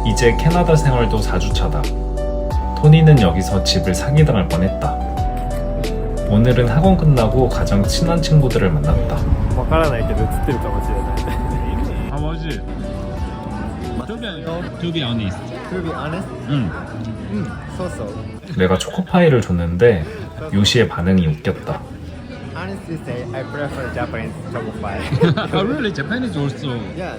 이제 캐나다 생활도 4주차다. 토니는 여기서 집을 사기당할 뻔했다. 오늘은 학원 끝나고 가장 친한 친구들을 만났다. わからないけど映ってるかもしれない。 How was it? To be honest. To be honest, so so. 내가 초코파이를 줬는데 요시의 반응이 웃겼다. Honestly say, I prefer Japanese choco pie. Oh, really? Japan is also. Yeah,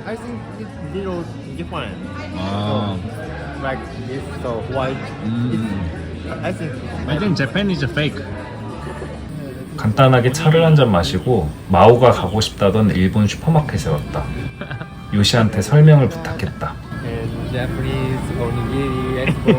I think it's little different. Ah. Like this, so white. I think. I think Japan is fake. 간단하게 차를 한 잔 마시고 마오가 가고 싶다던 일본 슈퍼마켓에 왔다. 요시한테 설명을 부탁했다. And Japanese onigiri, expo,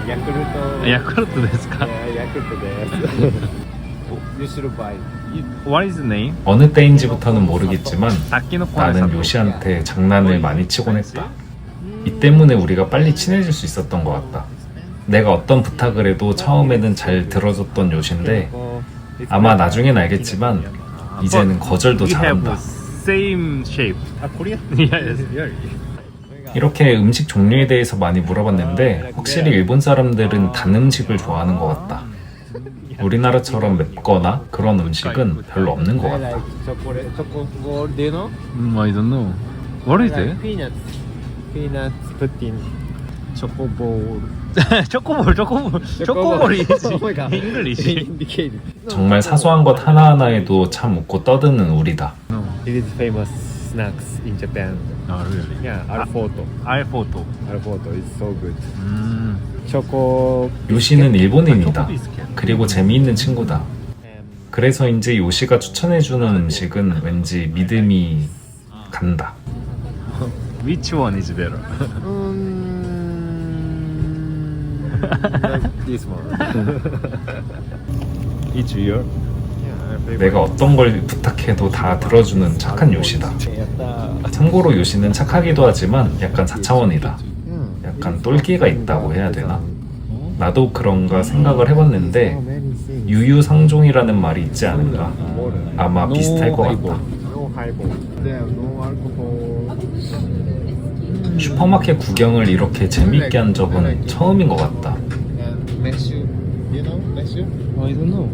Yakult. ヤクルトですか Yeah, Yakult desu. You should buy. What is the name? 어느 때인지부터는 모르겠지만 다키노코네 나는 요시한테 장난을 많이 치곤 했다. 이 때문에 우리가 빨리 친해질 수 있었던 것 같다. 내가 어떤 부탁을 해도 처음에는 잘 들어줬던 요시인데 아마 나중엔 알겠지만 이제는 거절도 잘한다. Same shape. Ah, Korea? Yes. 이렇게 음식 종류에 대해서 많이 물어봤는데 확실히 일본 사람들은 단 음식을 좋아하는 것 같다. 우리나라처럼 맵거나 그런 음식은 별로 없는 것 I 같다. like chocolate, choco ball, do you know? I don't know. What is Like it? peanuts pudding, choco ball. 초코볼이지. Oh my god. 잉글리시. Indicated. 정말 사소한 것 하나하나에도 참 웃고 떠드는 우리다. It is famous snacks in Japan. Oh, really? Yeah, Alforto. 알포토. Alforto is so good. Choco. 요시는 일본인이다. 그리고 재미있는 친구다. 그래서인지 요시가 추천해주는 음식은 왠지 믿음이 간다. Which one is better? This one. It's your. 내가 어떤 걸 부탁해도 다 들어주는 착한 요시다. 참고로 요시는 착하기도 하지만 약간 4차원이다. 약간 똘끼가 있다고 해야 되나? 나도 그런가 생각을 해봤는데 유유상종이라는 말이 있지 않은가? 아마 비슷할 것 같다. No highball. There no alcohol. 슈퍼마켓 구경을 이렇게 재미있게 한 적은 처음인 것 같다. And meshu. You know meshu? I don't know.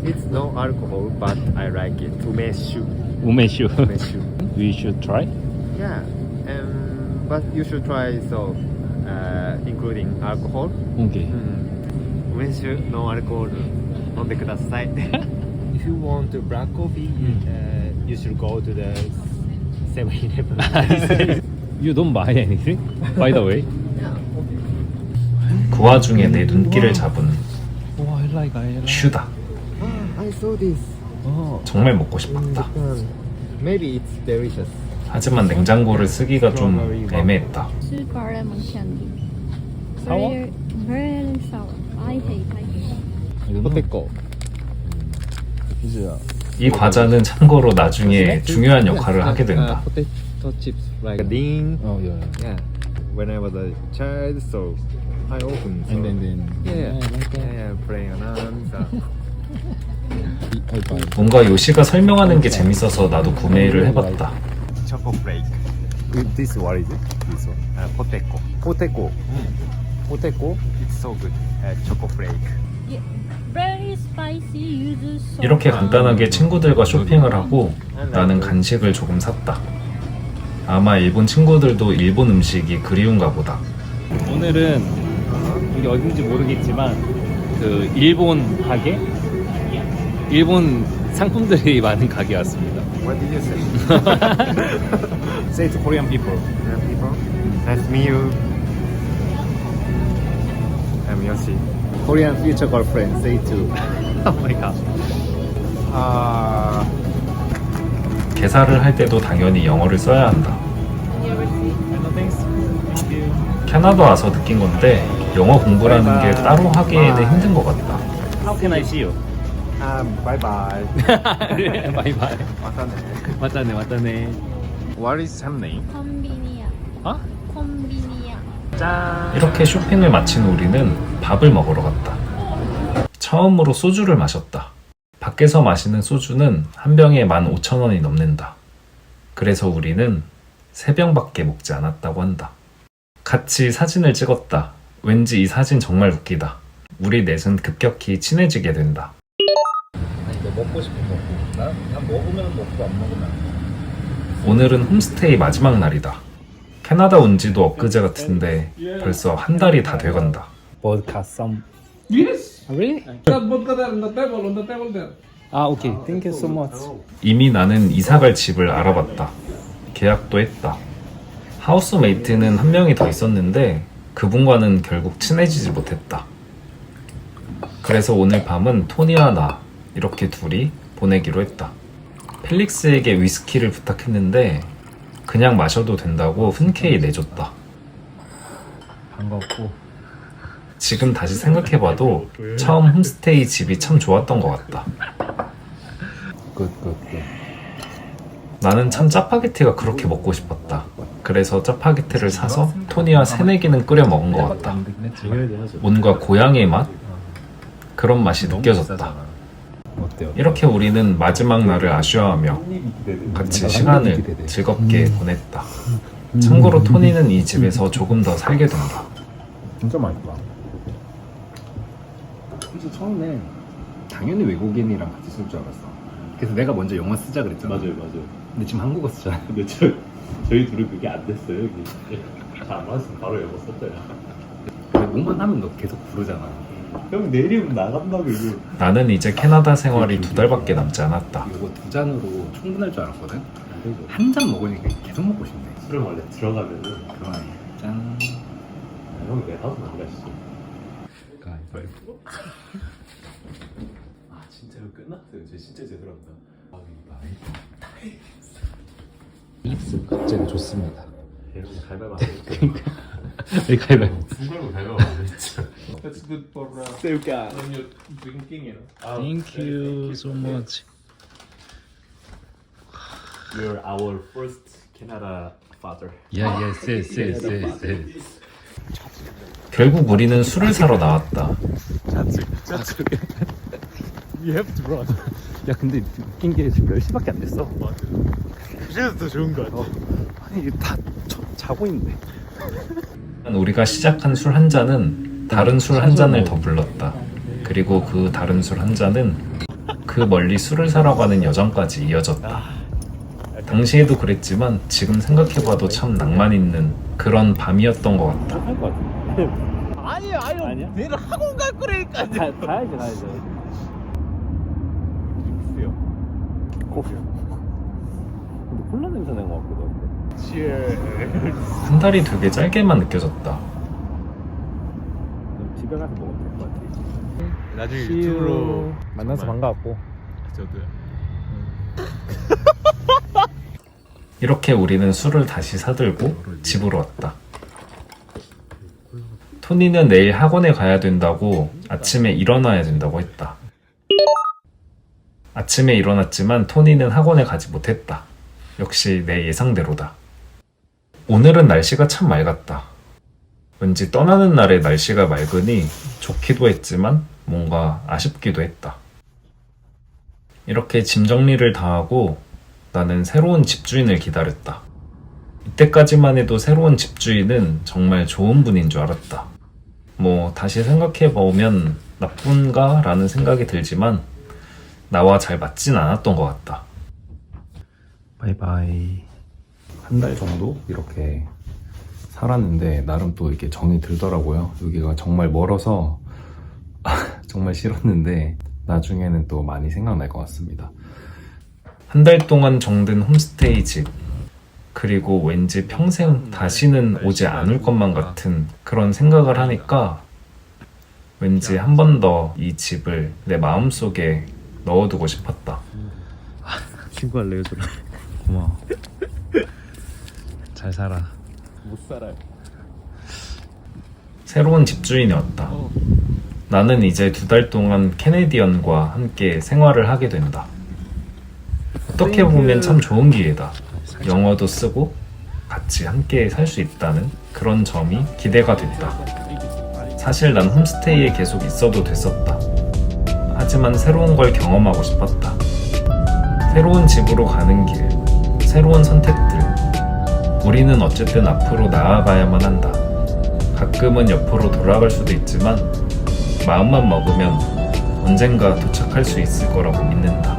It's no alcohol, but I like it. Umeshu. 우메슈. Umeshu. We should try. Yeah. But you should try so, including alcohol. Okay. Umeshu no alcohol. 飲んでください. If you want black coffee, you should go to the 7-Eleven. You don't buy anything, by the way. 그 와중에 내 눈길을 잡은 Oh, I like. 슈다. I saw this. 정말 먹고 싶었다. Maybe it's delicious. 하지만 냉장고를 쓰기가 좀 애매했다. Super lemon candy. Sour? Very sour. I hate. Poteco. 이 과자는 참고로 나중에 중요한 역할을 하게 된다. Potato chips like bean. Oh yeah. Yeah. When I was a child, so I opened. So. And then. Yeah, playing around. I buy. 뭔가 요시가 설명하는 게 재밌어서 나도 구매를 해봤다. Choco flake. This what is it? This one. Poteco. Poteco. Poteco. It's so good. Choco flake. Yeah. Very spicy. Yuzu sauce. 이렇게 간단하게 친구들과 쇼핑을 하고 나는 간식을 조금 샀다. 아마 일본 친구들도 일본 음식이 그리운가 보다. 오늘은 여기 어딘지 모르겠지만 그 일본 가게, 일본 상품들이 많은 가게 왔습니다. What did you say? Say to Korean people. Korean people. Nice to meet you. I'm Yoshi. Korean future girlfriend. Say to. Oh my god. 계산을 할 때도 당연히 영어를 써야 한다. No thanks. Thank you. 캐나다 와서 느낀 건데 영어 공부라는 게 따로 하기에는 힘든 것 같다. How can I see you? Bye bye. Bye bye. 맞다네. 왔다네. What is her name? 콤비니야. 어? 콤비니야. 짠. 이렇게 쇼핑을 마친 우리는 밥을 먹으러 갔다. 처음으로 소주를 마셨다. 밖에서 마시는 소주는 한 병에 15,000원이 넘는다. 그래서 우리는 3병밖에 먹지 않았다고 한다. 같이 사진을 찍었다. 왠지 이 사진 정말 웃기다. 우리 넷은 급격히 친해지게 된다. 너 먹고 싶은 거 먹고 난 먹으면 먹고 안 먹으면 안 먹어. 오늘은 홈스테이 마지막 날이다. 캐나다 온 지도 엊그제 같은데 벌써 한 달이 다 돼간다. Vodka some. Yes. Really? That vodka there on the table there. 아, okay. Thank you so much. 이미 나는 이사갈 집을 알아봤다. 계약도 했다. 하우스메이트는 한 명이 더 있었는데 그분과는 결국 친해지지 못했다. 그래서 오늘 밤은 토니와 나 이렇게 둘이 보내기로 했다. 펠릭스에게 위스키를 부탁했는데 그냥 마셔도 된다고 흔쾌히 내줬다. 반갑고. 지금 다시 생각해봐도 처음 홈스테이 집이 참 좋았던 것 같다. 굿. 나는 참 짜파게티가 그렇게 먹고 싶었다. 그래서 짜파게티를 사서 토니와 새내기는 끓여 먹은 것 같다. 뭔가 고향의 맛? 그런 맛이 느껴졌다. 어때요? 이렇게 우리는 마지막 날을 아쉬워하며 같이 시간을 즐겁게 보냈다. 참고로 토니는 이 집에서 조금 더 살게 된다. 진짜 맛있다. 그래서 처음에 당연히 외국인이랑 같이 쓸 줄 알았어. 그래서 내가 먼저 영어 쓰자 그랬잖아. 맞아요. 근데 지금 한국어 쓰잖아. 근데 저희 둘은 그게 안 됐어요. 여기. 잘안 맞았으면 바로 영어 썼어요. 영어만 하면 너 계속 부르잖아. 형 내일이면 나간다고 이거. 나는 이제 캐나다 생활이 2달밖에 남지 않았다. 이거 2잔으로 충분할 줄 알았거든. 한 잔 먹으니까 계속 먹고 싶네. 술을 원래 들어가면은 그러네. 짠. 형 내가서 안 가시죠. 가위바위보. 아 진짜로 끝났어요. 저 진짜 죄송합니다. 입술 갑자기 좋습니다. 이렇게 갈바보 안 했죠. 가위바위보. 순간으로 갈바보 안 했죠. That's good for 새우가. when you're drinking, you know. Thank you so much. You're our first Canada father. yes. 결국 우리는 술을 사러 나왔다. You have to run. 야 근데 웃긴 게 지금 10시밖에 안 됐어. 맞아. 그래서 더 좋은 거 같아. 아니 이게 다 자고 있네. 우리가 시작한 술 한 잔은 다른 술 한 잔을 더 불렀다. 그리고 그 다른 술 한 잔은 그 멀리 술을 사러 가는 여정까지 이어졌다. 당시에도 그랬지만 지금 생각해봐도 참 낭만 있는 그런 밤이었던 것 같다. 할 거 같은데. 아니야. 내일 학원 갈 거라니까. 가야지. 있어요. 커피. 근데 콜라 냄새 나는 것 같거든. 한 달이 되게 짧게만 느껴졌다. 집에 가서 먹으면 될 것 같아. 나중에 유튜브로 만나서 반가웠고. 저도요. 이렇게 우리는 술을 다시 사들고 집으로 왔다. 토니는 내일 학원에 가야 된다고 아침에 일어나야 된다고 했다. 아침에 일어났지만 토니는 학원에 가지 못했다. 역시 내 예상대로다. 오늘은 날씨가 참 맑았다. 왠지 떠나는 날에 날씨가 맑으니 좋기도 했지만 뭔가 아쉽기도 했다. 이렇게 짐 정리를 다 하고 나는 새로운 집주인을 기다렸다. 이때까지만 해도 새로운 집주인은 정말 좋은 분인 줄 알았다. 뭐 다시 생각해보면 나쁜가? 라는 생각이 들지만 나와 잘 맞진 않았던 것 같다. 바이바이. 한 달 정도 이렇게 살았는데 나름 또 이렇게 정이 들더라고요. 여기가 정말 멀어서 정말 싫었는데 나중에는 또 많이 생각날 것 같습니다. 한 달 동안 정든 홈스테이 집, 그리고 왠지 평생 다시는 오지 않을 것만 같은 그런 생각을 하니까 왠지 한 번 더 이 집을 내 마음속에 넣어두고 싶었다. 친구 할래요, 저랑? 고마워. 잘 살아. 못 살아요. 새로운 집주인이 왔다. 나는 이제 2달 동안 캐네디언과 함께 생활을 하게 된다. 어떻게 보면 참 좋은 기회다. 영어도 쓰고 같이 함께 살 수 있다는 그런 점이 기대가 됐다. 사실 난 홈스테이에 계속 있어도 됐었다. 하지만 새로운 걸 경험하고 싶었다. 새로운 집으로 가는 길, 새로운 선택들. 우리는 어쨌든 앞으로 나아가야만 한다. 가끔은 옆으로 돌아갈 수도 있지만 마음만 먹으면 언젠가 도착할 수 있을 거라고 믿는다.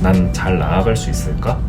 난 잘 나아갈 수 있을까?